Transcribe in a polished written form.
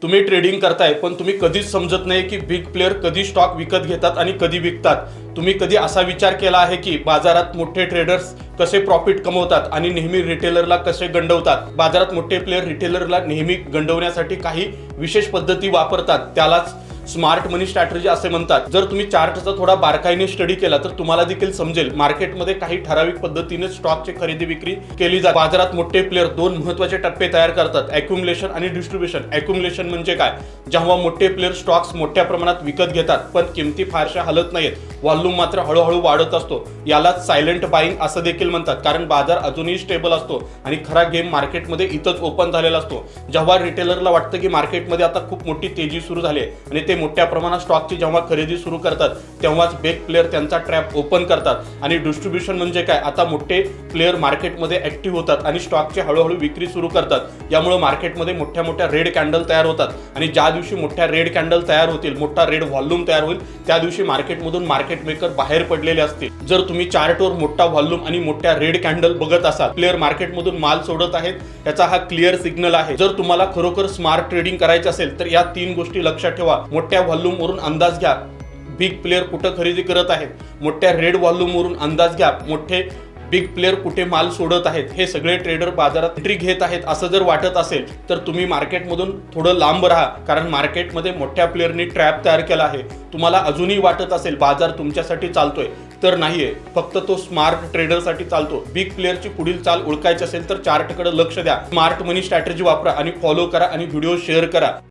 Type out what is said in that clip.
तुम्ही ट्रेडिंग करताय पण तुम्ही कधीच समजत नाही की बिग प्लेयर कधी स्टॉक विकत घेतात आणि कधी विकतात। तुम्ही कधी असा विचार केला आहे की बाजारात मोठे ट्रेडर्स कसे प्रॉफिट कमवतात आणि नेहमी रिटेलरला कसे गंडवतात? बाजारात मोठे प्लेयर रिटेलरला नेहमी गंडवण्यासाठी काही विशेष पद्धती वापरतात, त्यालाच स्मार्ट मनी स्ट्रॅटेजी असे म्हणतात। जर तुम्ही चार्टचा थोडा बारकाईने स्टडी केला तर तुम्हाला देखील समजेल मार्केटमध्ये काही ठराविक पद्धतीने स्टॉकची खरेदी विक्री केली जाते। बाजारात मोठे प्लेयर दोन महत्त्वाचे टप्पे तयार करतात, ॲक्युमुलेशन आणि डिस्ट्रीब्युशन। ॲक्युमुलेशन म्हणजे काय? जेव्हा मोठे प्लेयर स्टॉक्स मोठ्या प्रमाणात विकत घेतात पण किमती फारशा हलत नाहीत, व्हॉल्यूम मात्र हळूहळू वाढत असतो, यालाच सायलेंट बाईंग असं देखील म्हणतात। कारण बाजार अजूनही स्टेबल असतो आणि खरा गेम मार्केटमध्ये इथंच ओपन झालेला असतो। जेव्हा रिटेलरला वाटतं की मार्केटमध्ये आता खूप मोठी तेजी सुरू झाली आहे आणि ते मोठ्या प्रमाणात स्टॉकची जेव्हा खरेदी सुरू करतात तेव्हाच बिग प्लेयर त्यांचा ट्रॅप ओपन करतात। आणि डिस्ट्रीब्युशन म्हणजे काय? आता मोठे प्लेयर मार्केटमध्ये ऍक्टिव्ह होतात आणि स्टॉकची हळूहळू विक्री सुरू करतात। यामुळे मार्केटमध्ये मोठ्या मोठ्या रेड कॅन्डल तयार होतात आणि ज्या दिवशी मोठ्या रेड कॅन्डल तयार होतील, मोठा रेड व्हॉल्यूम तयार होईल, त्या दिवशी मार्केटमधून मार्केट मेकर बाहेर पडलेले असतील। जर तुम्ही चार्टवर मोठा व्हॉल्यूम आणि मोठ्या रेड कॅन्डल बघत असाल, प्लेयर मार्केटमधून माल सोडत आहेत, याचा हा क्लिअर सिग्नल आहे। जर तुम्हाला खरोखर स्मार्ट ट्रेडिंग करायचं असेल तर या तीन गोष्टी लक्षात ठेवा। मोठ्या व्हॉल्यूम वरून अंदाज घ्या बिग प्लेयर कुठं खरेदी करत आहेत, मोठ्या रेड व्हॉल्यूम वरून अंदाज घ्या मोठे बिग प्लेयर कुठे माल सोडत आहेत। हे सगळे ट्रेडर बाजारात एंट्री घेत आहेत असं जर वाटत असेल तर तुम्ही मार्केटमधून थोडं लांब राहा, कारण मार्केटमध्ये मोठ्या प्लेयरनी ट्रॅप तयार केला आहे। तुम्हाला अजूनही वाटत असेल बाजार तुमच्यासाठी चालतोय, तर नाहीये, फक्त तो स्मार्ट ट्रेडरसाठी चालतो। बिग प्लेयरची पुढील चाल ओळखायची असेल तर चार्टकडे लक्ष द्या, स्मार्ट मनी स्ट्रॅटेजी वापरा आणि फॉलो करा आणि व्हिडिओ शेअर करा।